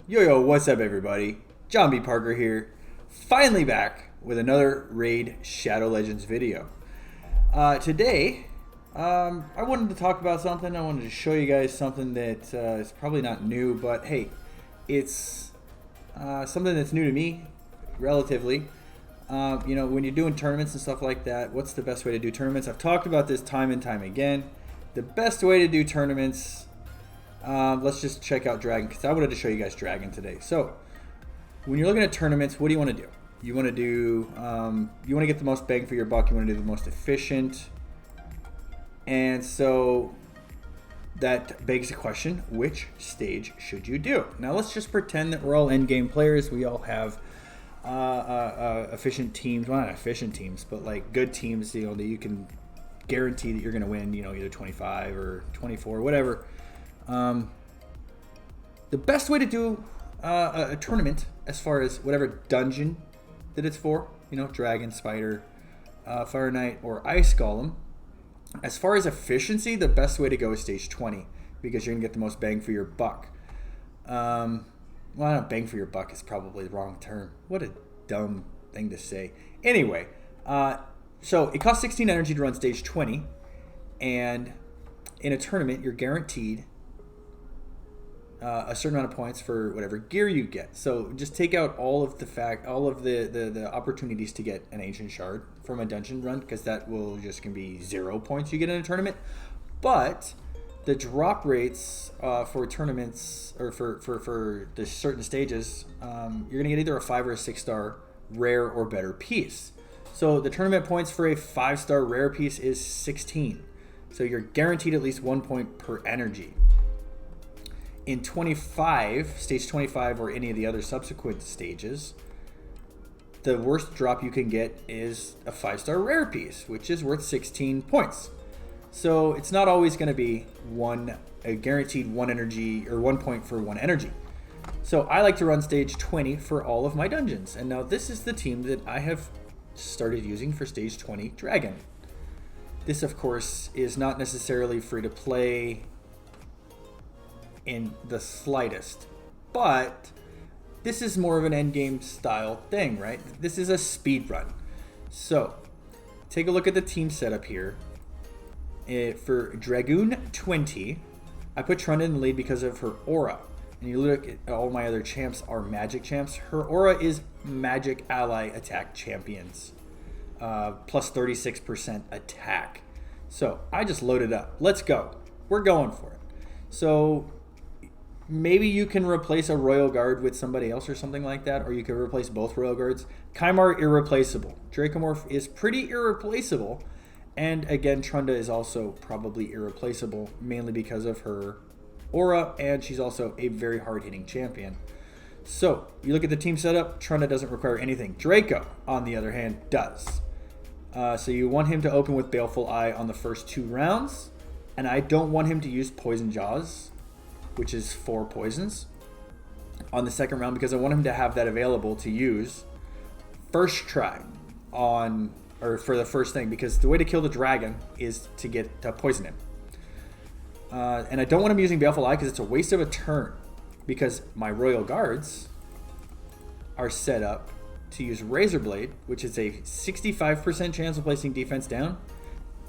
Yo, what's up everybody? JohnBParker here, finally back with another Raid Shadow Legends video. Today, I wanted to talk about something. I wanted to show you guys something that is probably not new, but hey, it's something that's new to me, relatively. You know, when you're doing tournaments and stuff like that, what's the best way to do tournaments? I've talked about this time and time again. The best way to do tournaments, let's just check out Dragon, because I wanted to show you guys Dragon today. So, when you're looking at tournaments, what do you want to do? You want to do, you want to get the most bang for your buck. You want to do the most efficient. And so, that begs the question, which stage should you do? Now, let's just pretend that we're all endgame players. We all have efficient teams. Well, not efficient teams, but like good teams, you know, that you can guarantee that you're going to win, you know, either 25 or 24, whatever. The best way to do a tournament, as far as whatever dungeon that it's for, you know, Dragon, Spider, Fire Knight, or Ice Golem. As far as efficiency, the best way to go is stage 20, because you're going to get the most bang for your buck. Well, not bang for your buck is probably the wrong term. What a dumb thing to say. Anyway, so it costs 16 energy to run stage 20, and in a tournament, you're guaranteed a certain amount of points for whatever gear you get. So just take out all of the opportunities to get an ancient shard from a dungeon run, because that will just gonna be 0 points you get in a tournament. But the drop rates for tournaments, or for the certain stages, you're gonna get either a 5 or a 6 star rare or better piece. So the tournament points for a 5-star rare piece is 16. So you're guaranteed at least 1 point per energy. In 25, stage 25, or any of the other subsequent stages, the worst drop you can get is a 5-star rare piece, which is worth 16 points. So it's not always going to be a guaranteed 1 energy, or 1 point for 1 energy. So I like to run stage 20 for all of my dungeons. And now this is the team that I have started using for stage 20 Dragon. This, of course, is not necessarily free to play in the slightest, but this is more of an endgame style thing, right? This is a speed run. So take a look at the team setup here. For Dragoon 20, I put Trunda in the lead because of her aura. And you look at all my other champs are magic champs. Her aura is magic ally attack champions, plus 36% attack. So I just loaded up. Let's go. We're going for it. So maybe you can replace a Royal Guard with somebody else or something like that, or you can replace both Royal Guards. Kymar, irreplaceable. Dracomorph is pretty irreplaceable. And again, Trunda is also probably irreplaceable, mainly because of her aura, and she's also a very hard-hitting champion. So, you look at the team setup, Trunda doesn't require anything. Draco, on the other hand, does. So you want him to open with Baleful Eye on the first 2 rounds, and I don't want him to use Poison Jaws, which is 4 poisons, on the second round, because I want him to have that available to use first try on, or for the first thing, because the way to kill the dragon is to poison him. And I don't want him using Baleful Eye because it's a waste of a turn, because my Royal Guards are set up to use Razor Blade, which is a 65% chance of placing defense down,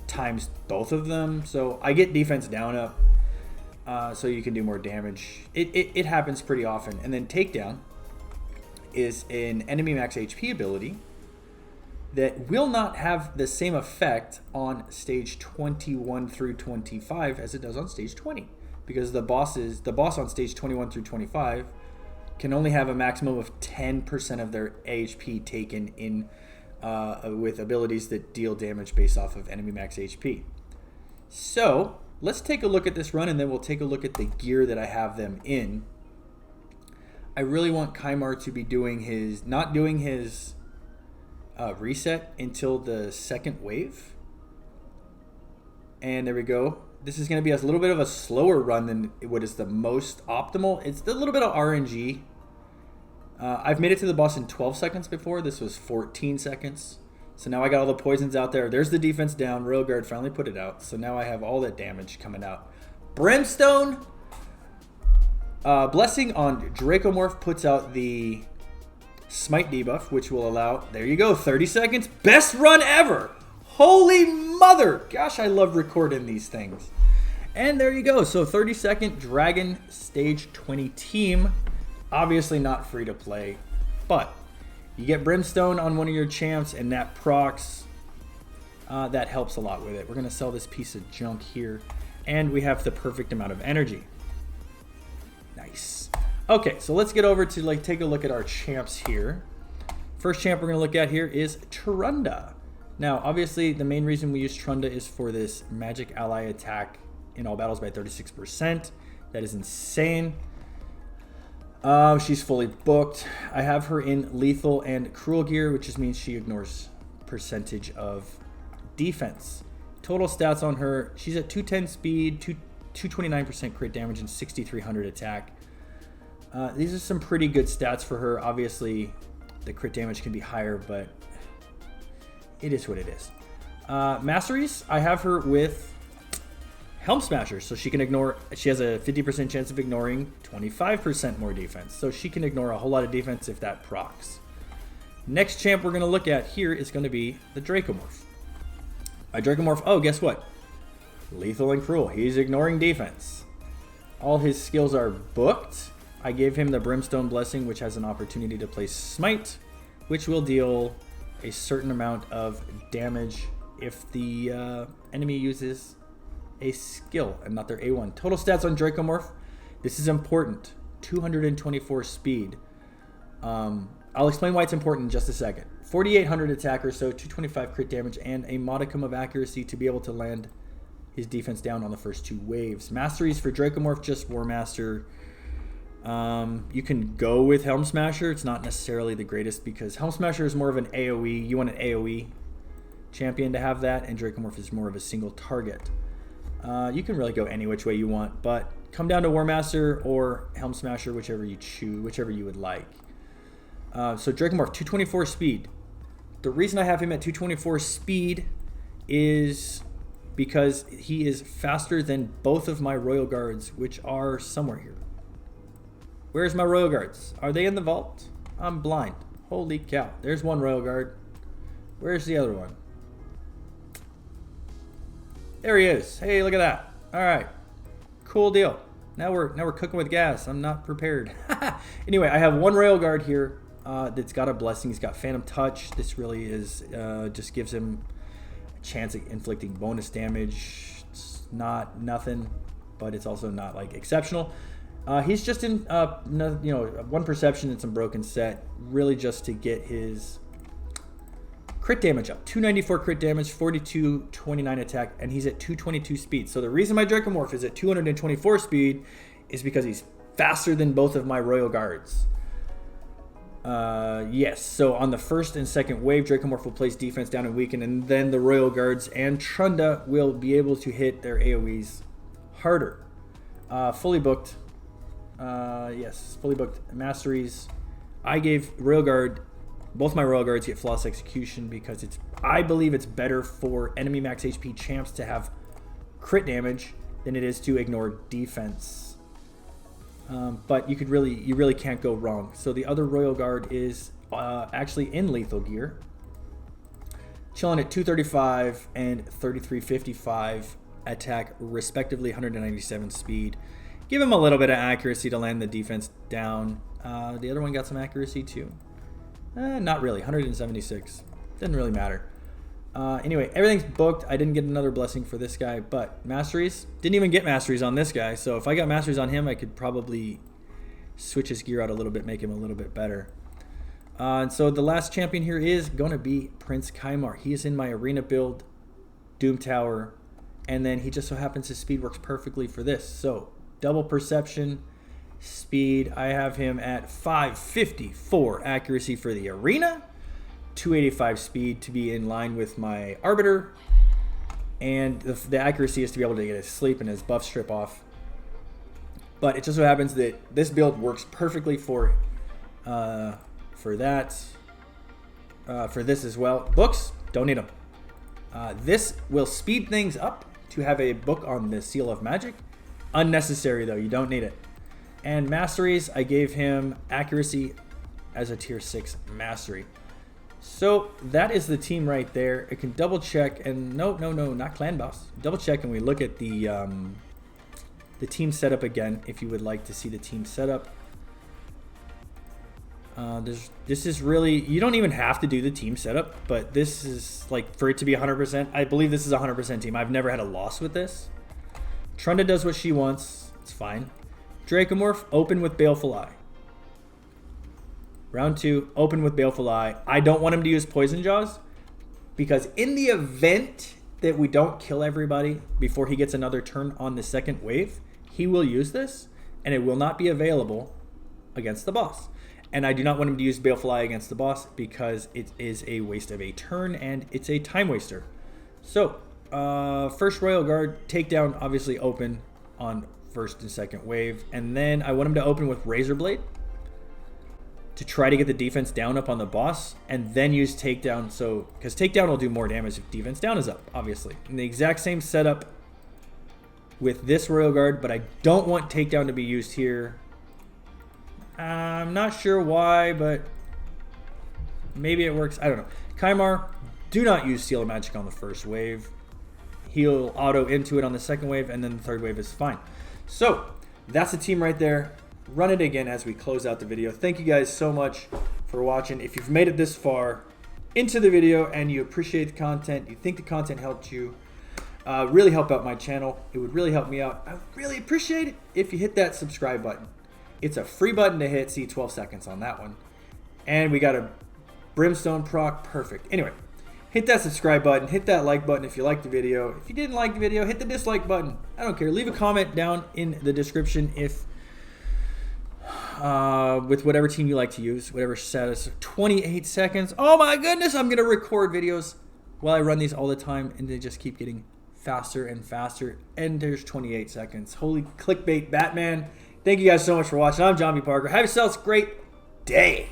times both of them. So I get defense down up, so you can do more damage. It happens pretty often. And then Takedown is an enemy max HP ability that will not have the same effect on stage 21 through 25 as it does on stage 20, because the boss on stage 21 through 25 can only have a maximum of 10% of their HP taken in with abilities that deal damage based off of enemy max HP. So let's take a look at this run, and then we'll take a look at the gear that I have them in. I really want Kymar to be not doing his reset until the second wave. And there we go. This is going to be a little bit of a slower run than what is the most optimal. It's a little bit of RNG. I've made it to the boss in 12 seconds before. This was 14 seconds. So now I got all the poisons out there. There's the defense down. Royal Guard finally put it out. So now I have all that damage coming out. Brimstone. Blessing on Dracomorph puts out the Smite debuff, which will allow, there you go, 30 seconds. Best run ever. Holy mother. Gosh, I love recording these things. And there you go. So 30-second Dragon Stage 20 team. Obviously not free to play, but you get Brimstone on one of your champs and that procs. That helps a lot with it. We're going to sell this piece of junk here. And we have the perfect amount of energy. Nice. Okay, so let's get over to take a look at our champs here. First champ we're going to look at here is Trunda. Now, obviously, the main reason we use Trunda is for this magic ally attack in all battles by 36%. That is insane. She's fully booked. I have her in lethal and cruel gear, which just means she ignores percentage of defense. Total stats on her, she's at 210 speed, 229% crit damage, and 6300 attack. These are some pretty good stats for her. Obviously, the crit damage can be higher, but it is what it is. Masteries, I have her with Helm Smasher, so she can ignore, she has a 50% chance of ignoring 25% more defense. So she can ignore a whole lot of defense if that procs. Next champ we're going to look at here is going to be the Dracomorph. My Dracomorph, oh, guess what? Lethal and Cruel. He's ignoring defense. All his skills are booked. I gave him the Brimstone Blessing, which has an opportunity to place Smite, which will deal a certain amount of damage if the enemy uses a skill and not their A1. Total stats on Dracomorph. This is important. 224 speed. I'll explain why it's important in just a second. 4,800 attack or so, 225 crit damage, and a modicum of accuracy to be able to land his defense down on the first two waves. Masteries for Dracomorph, just War Master. You can go with Helm Smasher. It's not necessarily the greatest because Helm Smasher is more of an AoE. You want an AoE champion to have that, and Dracomorph is more of a single target. You can really go any which way you want, but come down to War Master or Helm Smasher, whichever you choose, whichever you would like. So Dracomorph, 224 speed. The reason I have him at 224 speed is because he is faster than both of my Royal Guards, which are somewhere here. Where's my Royal Guards? Are they in the vault? I'm blind. Holy cow. There's one Royal Guard. Where's the other one? There he is. Hey, look at that. All right. Cool deal. Now we're cooking with gas. I'm not prepared. Anyway, I have one Royal Guard here that's got a blessing. He's got Phantom Touch. This really is just gives him a chance at inflicting bonus damage. It's not nothing, but it's also not like exceptional. He's just in one perception and some broken set, really just to get his crit damage up. 294 crit damage, 4229 attack, and he's at 222 speed. So the reason my Dracomorph is at 224 speed is because he's faster than both of my Royal Guards. Yes, so on the first and second wave, Dracomorph will place defense down and weaken, and then the Royal Guards and Trunda will be able to hit their AoEs harder. Fully booked. Yes, fully booked. Masteries. I gave Royal Guard, both my Royal Guards get Flawless Execution because I believe it's better for enemy max HP champs to have crit damage than it is to ignore defense. But you really can't go wrong. So the other Royal Guard is actually in lethal gear, chilling at 235 and 3355 attack, respectively, 197 speed. Give him a little bit of accuracy to land the defense down. The other one got some accuracy too. Not really, 176. Didn't really matter. Anyway, everything's booked. I didn't get another blessing for this guy, but masteries. Didn't even get masteries on this guy. So if I got masteries on him, I could probably switch his gear out a little bit, make him a little bit better. And so the last champion here is going to be Prince Kaimar. He is in my arena build, Doom Tower, and then he just so happens his speed works perfectly for this. So double perception, speed. I have him at 554 accuracy for the arena, 285 speed to be in line with my Arbiter, and the accuracy is to be able to get his sleep and his buff strip off. But it just so happens that this build works perfectly for this as well. Books, Don't need them. This will speed things up to have a book on the Seal of Magic. Unnecessary though, you don't need it. And masteries, I gave him accuracy as a tier 6 mastery. So that is the team right there. It can double check and no, not clan boss. Double check and we look at the team setup again if you would like to see the team setup. This is really, you don't even have to do the team setup, but this is like for it to be 100%. I believe this is a 100% team. I've never had a loss with this. Trunda does what she wants. It's fine. Dracomorph, open with Baleful Eye. Round 2, open with Baleful Eye. I don't want him to use Poison Jaws because in the event that we don't kill everybody before he gets another turn on the second wave, he will use this and it will not be available against the boss. And I do not want him to use Baleful Eye against the boss because it is a waste of a turn and it's a time waster. So, first Royal Guard, takedown obviously open on first and second wave. And then I want him to open with Razor Blade to try to get the defense down up on the boss and then use takedown. So, because takedown will do more damage if defense down is up, obviously. And the exact same setup with this Royal Guard, but I don't want takedown to be used here. I'm not sure why, but maybe it works. I don't know. Kymar, do not use Seal of Magic on the first wave. He'll auto into it on the second wave, and then the third wave is fine. So, that's the team right there. Run it again as we close out the video. Thank you guys so much for watching. If you've made it this far into the video and you appreciate the content, you think the content helped you, really help out my channel. It would really help me out. I would really appreciate it if you hit that subscribe button. It's a free button to hit. See 12 seconds on that one. And we got a Brimstone proc. Perfect. Anyway, hit that subscribe button. Hit that like button if you liked the video. If you didn't like the video, hit the dislike button. I don't care. Leave a comment down in the description if with whatever team you like to use, whatever status. 28 seconds. Oh my goodness. I'm going to record videos while I run these all the time. And they just keep getting faster and faster. And there's 28 seconds. Holy clickbait, Batman. Thank you guys so much for watching. I'm JohnBParker. Have yourselves a great day.